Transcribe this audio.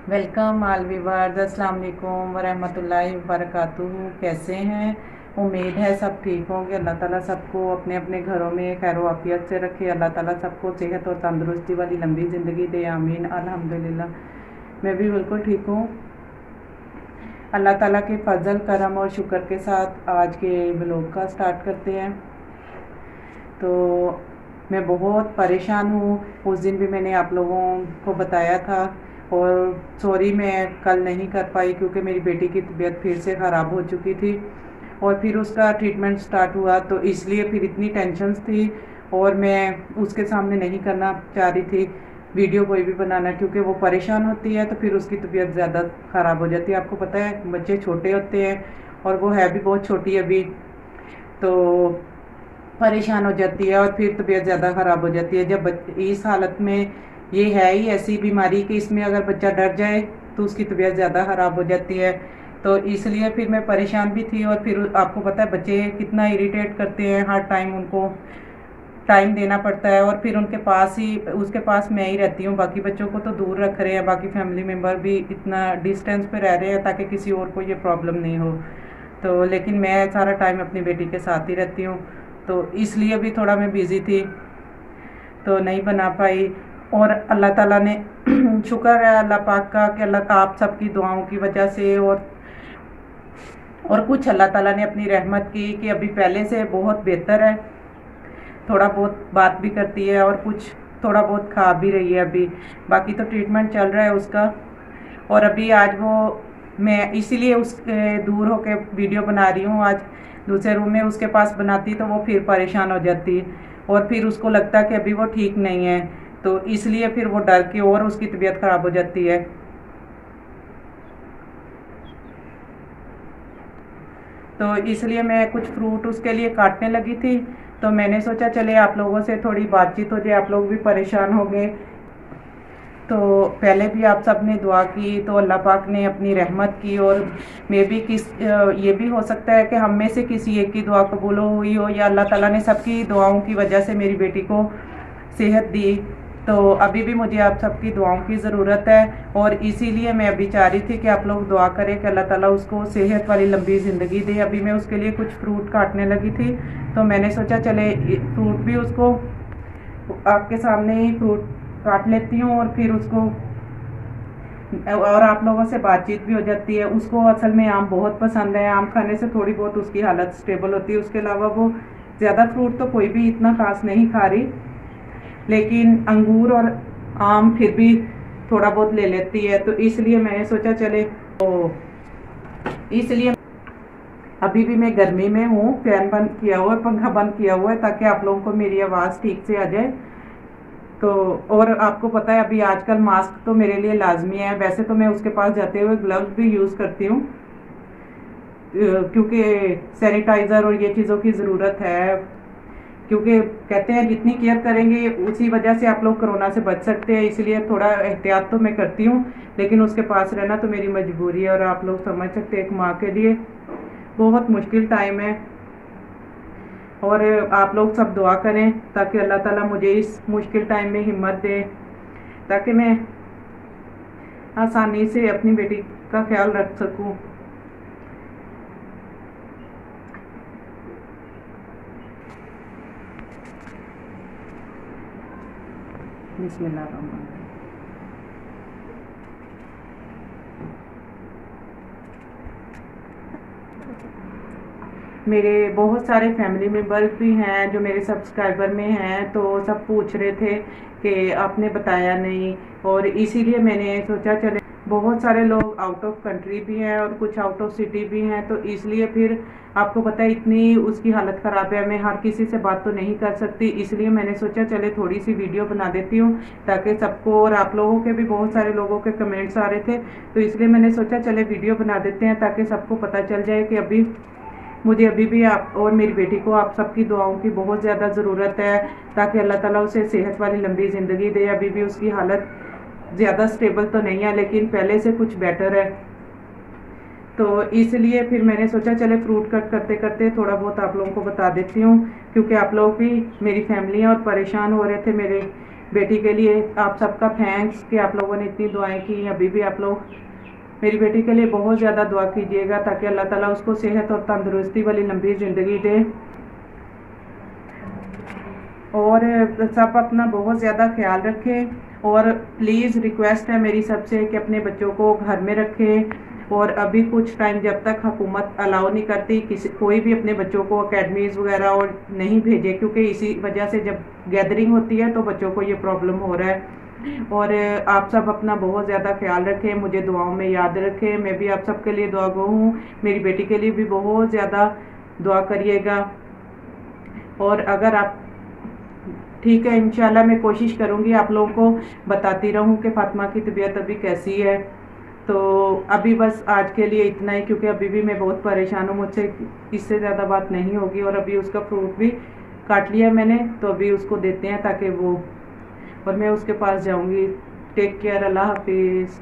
Welcome all viewers, अस्सलाम वालेकुम वरहमतुल्लाहि वबरकातुहू। कैसे हैं? उम्मीद है सब ठीक होंगे। अल्लाह ताला सबको अपने अपने घरों में खैर आफियत से रखे। अल्लाह ताला सबको सेहत और तंदुरुस्ती वाली लंबी ज़िंदगी दे, आमीन। अल्हम्दुलिल्लाह मैं भी बिल्कुल ठीक हूँ। अल्लाह ताला के फजल करम और शुक्र के साथ आज के व्लॉग का स्टार्ट करते हैं। तो मैं बहुत परेशान हूँ। उस दिन भी मैंने आप लोगों को बताया था और सॉरी मैं कल नहीं कर पाई क्योंकि मेरी बेटी की तबीयत फिर से ख़राब हो चुकी थी और फिर उसका ट्रीटमेंट स्टार्ट हुआ, तो इसलिए फिर इतनी टेंशन्स थी और मैं उसके सामने नहीं करना चाह रही थी वीडियो कोई भी बनाना, क्योंकि वो परेशान होती है तो फिर उसकी तबीयत ज़्यादा ख़राब हो जाती है। आपको पता है बच्चे छोटे होते हैं और वो है भी बहुत छोटी अभी, तो परेशान हो जाती है और फिर तबीयत ज़्यादा ख़राब हो जाती है। जब इस हालत में ये है ही ऐसी बीमारी कि इसमें अगर बच्चा डर जाए तो उसकी तबीयत ज़्यादा ख़राब हो जाती है। तो इसलिए फिर मैं परेशान भी थी और फिर आपको पता है बच्चे कितना इरिटेट करते हैं, हर टाइम उनको टाइम देना पड़ता है और फिर उनके पास ही उसके पास मैं ही रहती हूँ। बाकी बच्चों को तो दूर रख रहे हैं, बाकी फैमिली मेम्बर भी इतना डिस्टेंस पे रह रहे हैं ताकि किसी और को ये प्रॉब्लम नहीं हो। तो लेकिन मैं सारा टाइम अपनी बेटी के साथ ही रहती हूँ, तो इसलिए भी थोड़ा मैं बिज़ी थी तो नहीं बना पाई। और अल्लाह ताला ने शुक्र है अल्लाह पाक का कि अल्लाह आप सबकी दुआओं की वजह से और कुछ अल्लाह ताला ने अपनी रहमत की कि अभी पहले से बहुत बेहतर है। थोड़ा बहुत बात भी करती है और कुछ थोड़ा बहुत खा भी रही है अभी। बाकी तो ट्रीटमेंट चल रहा है उसका। और अभी आज वो मैं इसीलिए उस दूर होके वीडियो बना रही हूँ। आज दूसरे रूम में उसके पास बनाती तो वो फिर परेशान हो जाती और फिर उसको लगता कि अभी वो ठीक नहीं है, तो इसलिए फिर वो डर के और उसकी तबीयत ख़राब हो जाती है। तो इसलिए मैं कुछ फ्रूट उसके लिए काटने लगी थी, तो मैंने सोचा चले आप लोगों से थोड़ी बातचीत हो जाए, आप लोग भी परेशान हो गए। तो पहले भी आप सब ने दुआ की तो अल्लाह पाक ने अपनी रहमत की और मे भी ये भी हो सकता है कि हम में से किसी एक की दुआ कबूल हुई हो या अल्लाह ताला ने सबकी दुआओं की वजह से मेरी बेटी को सेहत दी। तो अभी भी मुझे आप सबकी दुआओं की ज़रूरत है और इसीलिए मैं अभी चाह रही थी कि आप लोग दुआ करें कि अल्लाह ताला उसको सेहत वाली लंबी ज़िंदगी दे। अभी मैं उसके लिए कुछ फ्रूट काटने लगी थी, तो मैंने सोचा चले फ्रूट भी उसको आपके सामने ही फ्रूट काट लेती हूँ और फिर उसको और आप लोगों से बातचीत भी हो जाती है। उसको असल में आम बहुत पसंद है, आम खाने से थोड़ी बहुत उसकी हालत स्टेबल होती है। उसके अलावा वो ज़्यादा फ्रूट तो कोई भी इतना ख़ास नहीं खा रही, लेकिन अंगूर और आम फिर भी थोड़ा बहुत ले लेती है। तो इसलिए मैंने सोचा चले, तो इसलिए अभी भी मैं गर्मी में हूँ, फैन बंद किया हुआ है, पंखा बंद किया हुआ है ताकि आप लोगों को मेरी आवाज़ ठीक से आ जाए। तो और आपको पता है अभी आजकल मास्क तो मेरे लिए लाजमी है। वैसे तो मैं उसके पास जाते हुए ग्लव्स भी यूज़ करती हूँ क्योंकि सैनिटाइज़र और ये चीज़ों की ज़रूरत है, क्योंकि कहते हैं जितनी केयर करेंगे उसी वजह से आप लोग कोरोना से बच सकते हैं। इसलिए थोड़ा एहतियात तो मैं करती हूँ, लेकिन उसके पास रहना तो मेरी मजबूरी है और आप लोग समझ सकते हैं एक माँ के लिए बहुत मुश्किल टाइम है। और आप लोग सब दुआ करें ताकि अल्लाह ताला मुझे इस मुश्किल टाइम में हिम्मत दे ताकि मैं आसानी से अपनी बेटी का ख्याल रख सकूं। बिस्मिल्लाह। मेरे बहुत सारे फैमिली मेम्बर्स भी हैं जो मेरे सब्सक्राइबर में हैं, तो सब पूछ रहे थे कि आपने बताया नहीं, और इसीलिए मैंने सोचा चले बहुत सारे लोग आउट ऑफ कंट्री भी हैं और कुछ आउट ऑफ सिटी भी हैं, तो इसलिए फिर आपको पता है इतनी उसकी हालत ख़राब है, मैं हर किसी से बात तो नहीं कर सकती। इसलिए मैंने सोचा चले थोड़ी सी वीडियो बना देती हूँ ताकि सबको, और आप लोगों के भी बहुत सारे लोगों के कमेंट्स आ रहे थे, तो इसलिए मैंने सोचा चले वीडियो बना देते हैं ताकि सबको पता चल जाए कि मुझे अभी भी आप और मेरी बेटी को आप सबकी दुआओं की बहुत ज़्यादा ज़रूरत है ताकि अल्लाह ताला उसे सेहत वाली लंबी ज़िंदगी दे। अभी भी उसकी हालत ज़्यादा स्टेबल तो नहीं है, लेकिन पहले से कुछ बेटर है। तो इसलिए फिर मैंने सोचा चले फ्रूट कट करते करते थोड़ा बहुत आप लोगों को बता देती हूँ, क्योंकि आप लोग भी मेरी फैमिली हैं और परेशान हो रहे थे मेरे बेटी के लिए आप सबका थैंक्स कि आप लोगों ने इतनी दुआएं की। अभी भी आप लोग मेरी बेटी के लिए बहुत ज़्यादा दुआ कीजिएगा ताकि अल्लाह ताला उसको सेहत और तंदुरुस्ती वाली लंबी ज़िंदगी दे। और सब अपना बहुत ज़्यादा ख्याल रखें और प्लीज़ रिक्वेस्ट है मेरी सबसे कि अपने बच्चों को घर में रखें। और अभी कुछ टाइम जब तक हुकूमत अलाउ नहीं करती कोई भी अपने बच्चों को अकेडमीज़ वगैरह और नहीं भेजे, क्योंकि इसी वजह से जब गैदरिंग होती है तो बच्चों को ये प्रॉब्लम हो रहा है। और आप सब अपना बहुत ज़्यादा ख्याल रखें, मुझे दुआओं में याद रखें। मैं भी आप सब के लिए दुआ गो हूँ। मेरी बेटी के लिए भी बहुत ज़्यादा दुआ करिएगा। और अगर आप ठीक है, इंशाल्लाह मैं कोशिश करूँगी आप लोगों को बताती रहूँ कि फ़ातिमा की तबीयत अभी कैसी है। तो अभी बस आज के लिए इतना ही, क्योंकि अभी भी मैं बहुत परेशान हूँ, मुझसे इससे ज़्यादा बात नहीं होगी। और अभी उसका फ्रूट भी काट लिया मैंने, तो अभी उसको देते हैं ताकि वो, और मैं उसके पास जाऊँगी। टेक केयर, अल्लाह हाफिज़।